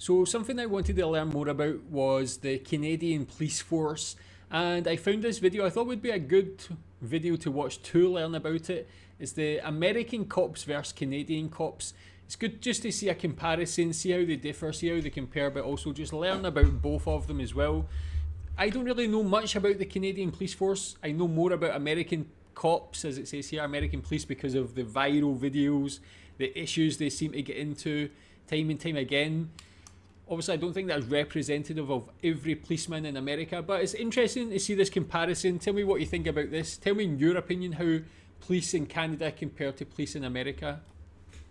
So something I wanted to learn more about was the Canadian police force, and I found this video I thought would be a good video to watch to learn about it. It's the American cops versus Canadian cops. It's good just to see a comparison, see how they differ, see how they compare, but also just learn about both of them as well. I don't really know much about the Canadian police force. I know more about American cops, as it says here, American police, because of the viral videos, the issues they seem to get into time and time again. Obviously, I don't think that's representative of every policeman in America, but it's interesting to see this comparison. Tell me what you think about this. Tell me, in your opinion, how police in Canada compare to police in America.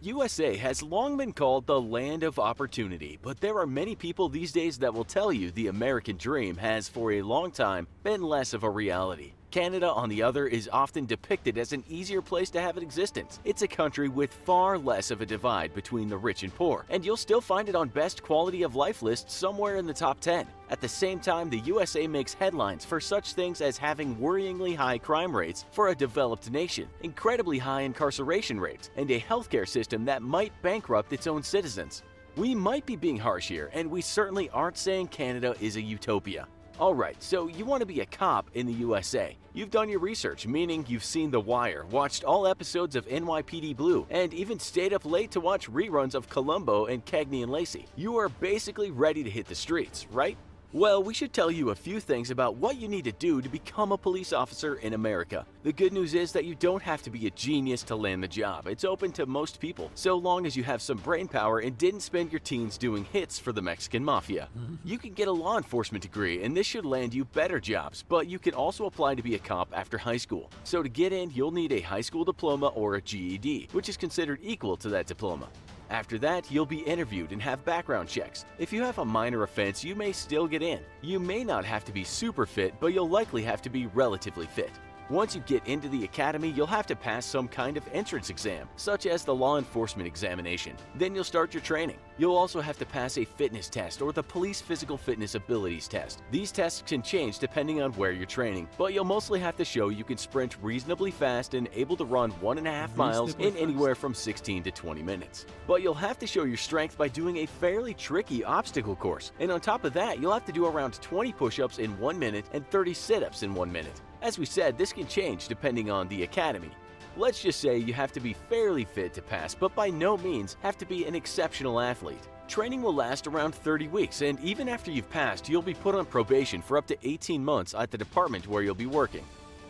USA has long been called the land of opportunity, but there are many people these days that will tell you the American dream has for a long time been less of a reality. Canada, on the other, is often depicted as an easier place to have an existence. It's a country with far less of a divide between the rich and poor, and you'll still find it on best quality of life lists somewhere in the top 10. At the same time, the USA makes headlines for such things as having worryingly high crime rates for a developed nation, incredibly high incarceration rates, and a healthcare system that might bankrupt its own citizens. We might be being harsh here, and we certainly aren't saying Canada is a utopia. Alright, so you want to be a cop in the USA. You've done your research, meaning you've seen The Wire, watched all episodes of NYPD Blue, and even stayed up late to watch reruns of Columbo and Cagney and Lacey. You are basically ready to hit the streets, right? Well, we should tell you a few things about what you need to do to become a police officer in America. The good news is that you don't have to be a genius to land the job. It's open to most people, so long as you have some brain power and didn't spend your teens doing hits for the Mexican Mafia. You can get a law enforcement degree, and this should land you better jobs, but you can also apply to be a cop after high school. So to get in, you'll need a high school diploma or a GED, which is considered equal to that diploma. After that, you'll be interviewed and have background checks. If you have a minor offense, you may still get in. You may not have to be super fit, but you'll likely have to be relatively fit. Once you get into the academy, you'll have to pass some kind of entrance exam, such as the law enforcement examination. Then you'll start your training. You'll also have to pass a fitness test or the police physical fitness abilities test. These tests can change depending on where you're training, but you'll mostly have to show you can sprint reasonably fast and able to run 1.5 miles in anywhere from 16 to 20 minutes. But you'll have to show your strength by doing a fairly tricky obstacle course. And on top of that, you'll have to do around 20 push-ups in 1 minute and 30 sit-ups in 1 minute. As we said, this can change depending on the academy. Let's just say you have to be fairly fit to pass, but by no means have to be an exceptional athlete. Training will last around 30 weeks, and even after you've passed, you'll be put on probation for up to 18 months at the department where you'll be working.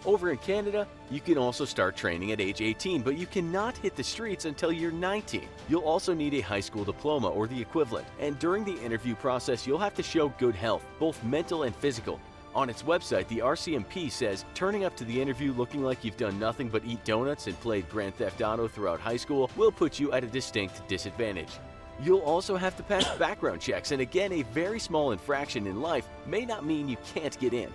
Over in Canada, you can also start training at age 18, but you cannot hit the streets until you're 19. You'll also need a high school diploma or the equivalent, and during the interview process, you'll have to show good health, both mental and physical. On its website, the RCMP says turning up to the interview looking like you've done nothing but eat donuts and played Grand Theft Auto throughout high school will put you at a distinct disadvantage. You'll also have to pass background checks, and again, a very small infraction in life may not mean you can't get in.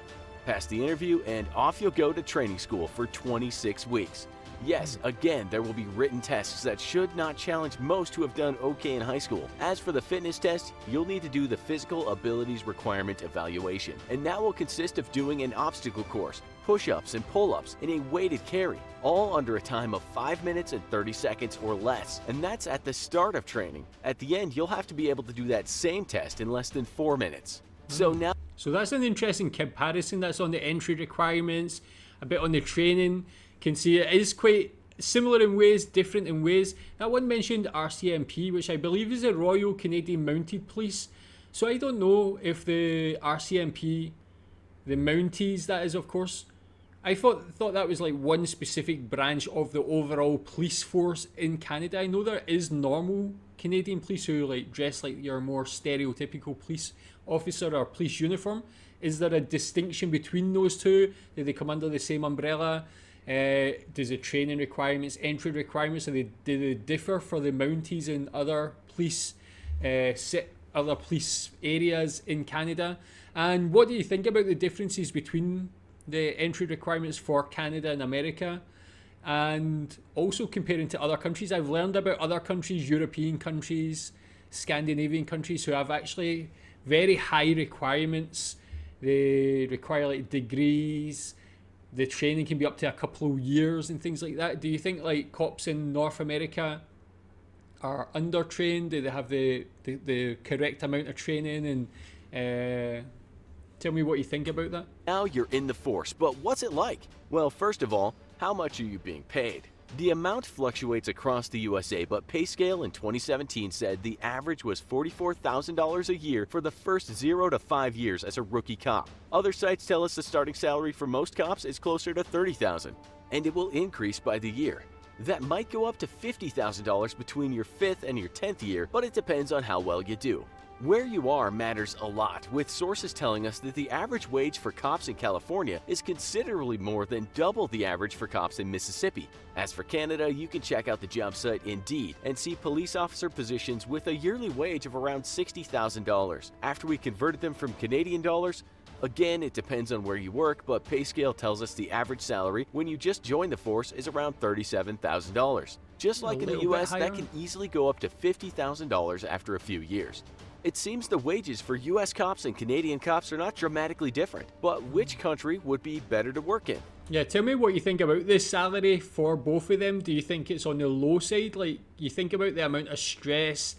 Pass the interview and off you'll go to training school for 26 weeks. Yes, again, there will be written tests that should not challenge most who have done okay in high school. As for the fitness test, you'll need to do the Physical Abilities Requirement Evaluation, and that will consist of doing an obstacle course, push-ups and pull-ups, and a weighted carry, all under a time of 5 minutes and 30 seconds or less, and that's at the start of training. At the end, you'll have to be able to do that same test in less than 4 minutes. So that's an interesting comparison. That's on the entry requirements, a bit on the training. Can see it is quite similar in ways, different in ways. That one mentioned RCMP, which I believe is the Royal Canadian Mounted Police. So I don't know if the RCMP, the Mounties, that is, of course, I thought that was like one specific branch of the overall police force in Canada. I know there is normal Canadian police who like dress like your more stereotypical police officer or police uniform. Is there a distinction between those two? Do they come under the same umbrella? Does the training requirements, entry requirements, do they differ for the Mounties and other police other police areas in Canada? And what do you think about the differences between the entry requirements for Canada and America? And also comparing to other countries, I've learned about other countries, European countries, Scandinavian countries, who have actually very high requirements. They require like degrees. The training can be up to a couple of years and things like that. Do you think like cops in North America are undertrained? Do they have the correct amount of training? And tell me what you think about that. Now you're in the force, but what's it like? Well, first of all, how much are you being paid? The amount fluctuates across the USA, but PayScale in 2017 said the average was $44,000 a year for the first 0 to 5 years as a rookie cop. Other sites tell us the starting salary for most cops is closer to $30,000, and it will increase by the year. That might go up to $50,000 between your 5th and your 10th year, but it depends on how well you do. Where you are matters a lot, with sources telling us that the average wage for cops in California is considerably more than double the average for cops in Mississippi. As for Canada, you can check out the job site Indeed and see police officer positions with a yearly wage of around $60,000. After we converted them from Canadian dollars, again, it depends on where you work, but PayScale tells us the average salary when you just join the force is around $37,000. Just like in the US, that can easily go up to $50,000 after a few years. It seems the wages for US cops and Canadian cops are not dramatically different, but which country would be better to work in? Yeah, tell me what you think about the salary for both of them. Do you think it's on the low side? Like, you think about the amount of stress,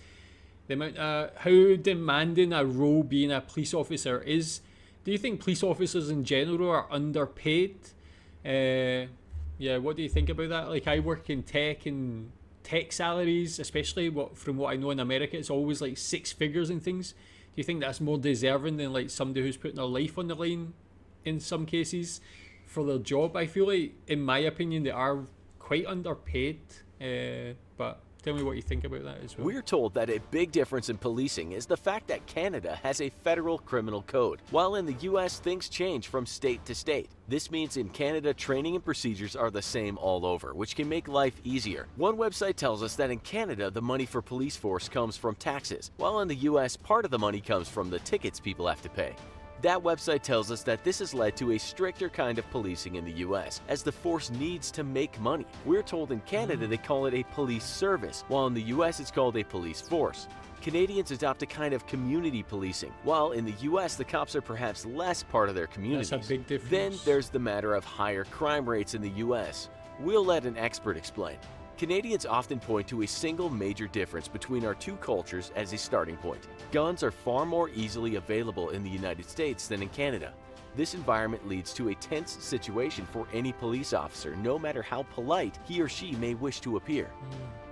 the amount of how demanding a role being a police officer is. Do you think police officers in general are underpaid? Yeah, what do you think about that? Like, I work in tech, and tech salaries, especially from what I know in America, it's always like 6 figures and things. Do you think that's more deserving than like somebody who's putting their life on the line in some cases for their job? I feel like, in my opinion, they are quite underpaid. But tell me what you think about that as well. We're told that a big difference in policing is the fact that Canada has a federal criminal code, while in the US things change from state to state. This means in Canada, training and procedures are the same all over, which can make life easier. One website tells us that in Canada, the money for police force comes from taxes, while in the US, part of the money comes from the tickets people have to pay. That website tells us that this has led to a stricter kind of policing in the US, as the force needs to make money. We're told in Canada they call it a police service, while in the US it's called a police force. Canadians adopt a kind of community policing, while in the US the cops are perhaps less part of their communities. That's a big difference. Then there's the matter of higher crime rates in the US. We'll let an expert explain. Canadians often point to a single major difference between our two cultures as a starting point. Guns are far more easily available in the United States than in Canada. This environment leads to a tense situation for any police officer, no matter how polite he or she may wish to appear.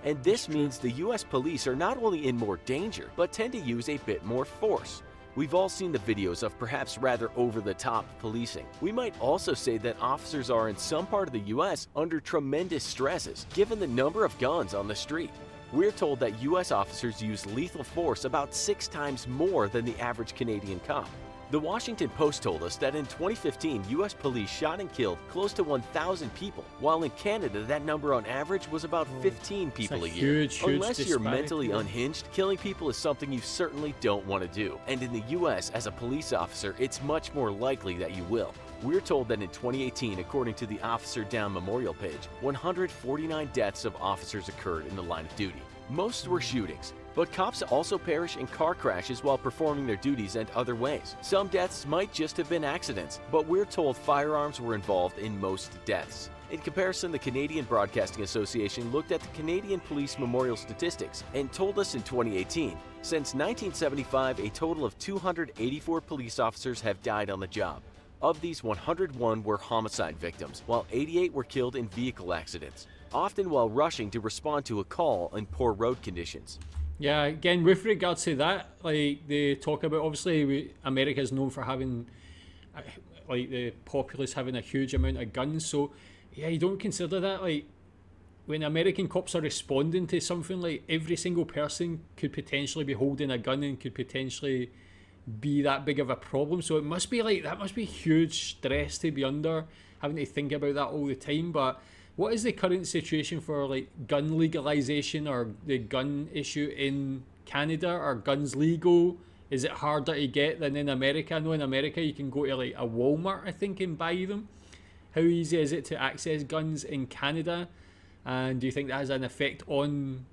And this means the US police are not only in more danger, but tend to use a bit more force. We've all seen the videos of perhaps rather over-the-top policing. We might also say that officers are in some part of the US under tremendous stresses, given the number of guns on the street. We're told that US officers use lethal force about 6 times more than the average Canadian cop. The Washington Post told us that in 2015, US police shot and killed close to 1,000 people, while in Canada that number on average was about 15 people a year. Huge Unless you're disparity. mentally unhinged, killing people is something you certainly don't want to do. And in the US, as a police officer, it's much more likely that you will. We're told that in 2018, according to the Officer Down Memorial page, 149 deaths of officers occurred in the line of duty. Most were shootings, but cops also perish in car crashes while performing their duties and other ways. Some deaths might just have been accidents, but we're told firearms were involved in most deaths. In comparison, the Canadian Broadcasting Association looked at the Canadian Police Memorial statistics and told us in 2018, since 1975, a total of 284 police officers have died on the job. Of these, 101 were homicide victims, while 88 were killed in vehicle accidents, often while rushing to respond to a call in poor road conditions. Yeah, again, with regards to that, like they talk about, obviously America is known for having, like the populace having a huge amount of guns. So yeah, you don't consider that, like when American cops are responding to something, like every single person could potentially be holding a gun and could potentially be that big of a problem. So it must be like, that must be huge stress to be under, having to think about that all the time. But what is the current situation for like gun legalization or the gun issue in Canada? Are guns legal? Is it harder to get than in America? I know in America you can go to like a Walmart, I think, and buy them. How easy is it to access guns in Canada? And do you think that has an effect on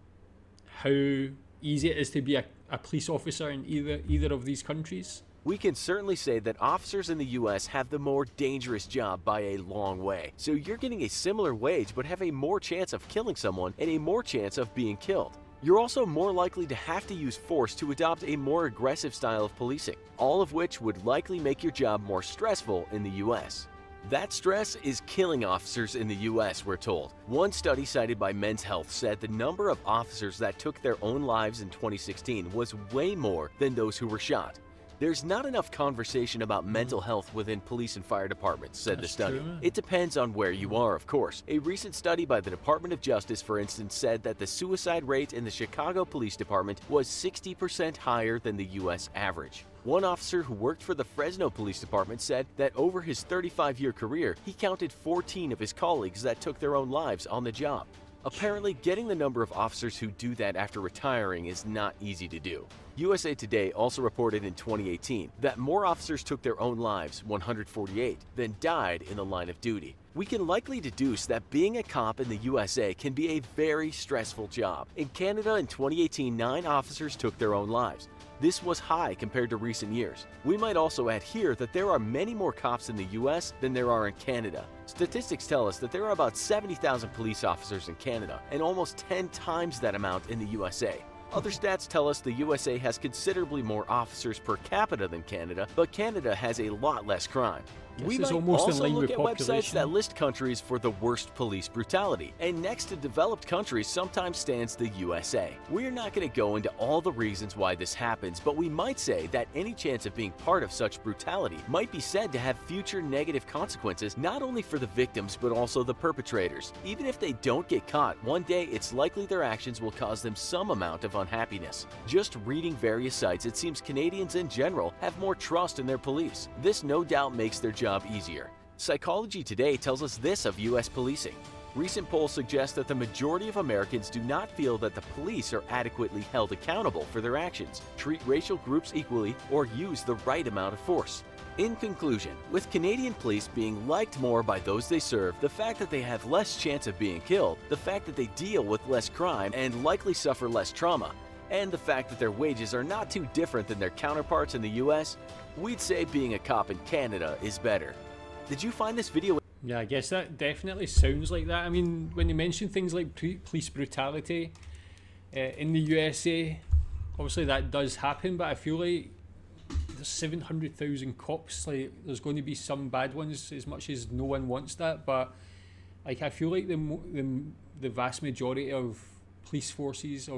how easy it is to be a police officer in either of these countries? We can certainly say that officers in the US have the more dangerous job by a long way. So you're getting a similar wage but have a more chance of killing someone and a more chance of being killed. You're also more likely to have to use force to adopt a more aggressive style of policing, all of which would likely make your job more stressful in the US. That stress is killing officers in the US, we're told. One study cited by Men's Health said the number of officers that took their own lives in 2016 was way more than those who were shot. There's not enough conversation about mental health within police and fire departments, said the study. It depends on where you are, of course. A recent study by the Department of Justice, for instance, said that the suicide rate in the Chicago Police Department was 60% higher than the US average. One officer who worked for the Fresno Police Department said that over his 35-year career, he counted 14 of his colleagues that took their own lives on the job. Apparently, getting the number of officers who do that after retiring is not easy to do. USA Today also reported in 2018 that more officers took their own lives, 148, than died in the line of duty. We can likely deduce that being a cop in the USA can be a very stressful job. In Canada in 2018, 9 officers took their own lives. This was high compared to recent years. We might also add here that there are many more cops in the US than there are in Canada. Statistics tell us that there are about 70,000 police officers in Canada and almost 10 times that amount in the USA. Other stats tell us the USA has considerably more officers per capita than Canada, but Canada has a lot less crime. We might also look at websites that list countries for the worst police brutality, and next to developed countries sometimes stands the USA. We're not going to go into all the reasons why this happens, but we might say that any chance of being part of such brutality might be said to have future negative consequences not only for the victims but also the perpetrators. Even if they don't get caught, one day it's likely their actions will cause them some amount of unhappiness. Just reading various sites, it seems Canadians in general have more trust in their police. This no doubt makes their job easier. Psychology Today tells us this of US policing. Recent polls suggest that the majority of Americans do not feel that the police are adequately held accountable for their actions, treat racial groups equally, or use the right amount of force. In conclusion, with Canadian police being liked more by those they serve, the fact that they have less chance of being killed, the fact that they deal with less crime and likely suffer less trauma, and the fact that their wages are not too different than their counterparts in the US, we'd say being a cop in Canada is better. Did you find this video? Yeah, I guess that definitely sounds like that. I mean, when you mention things like police brutality in the USA, obviously that does happen, but I feel like there's 700,000 cops. Like, there's going to be some bad ones, as much as no one wants that. But like, I feel like the vast majority of police forces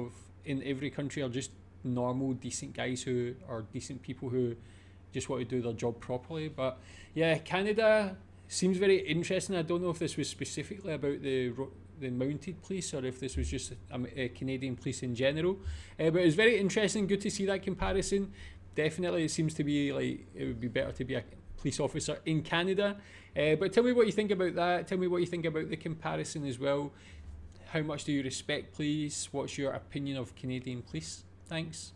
in every country are just normal, decent guys who are decent people who just want to do their job properly. But yeah, Canada seems very interesting. I don't know if this was specifically about the mounted police or if this was just Canadian police in general. But it was very interesting, good to see that comparison. Definitely it seems to be like it would be better to be a police officer in Canada. But tell me what you think about that. Tell me what you think about the comparison as well. How much do you respect police? What's your opinion of Canadian police? Thanks.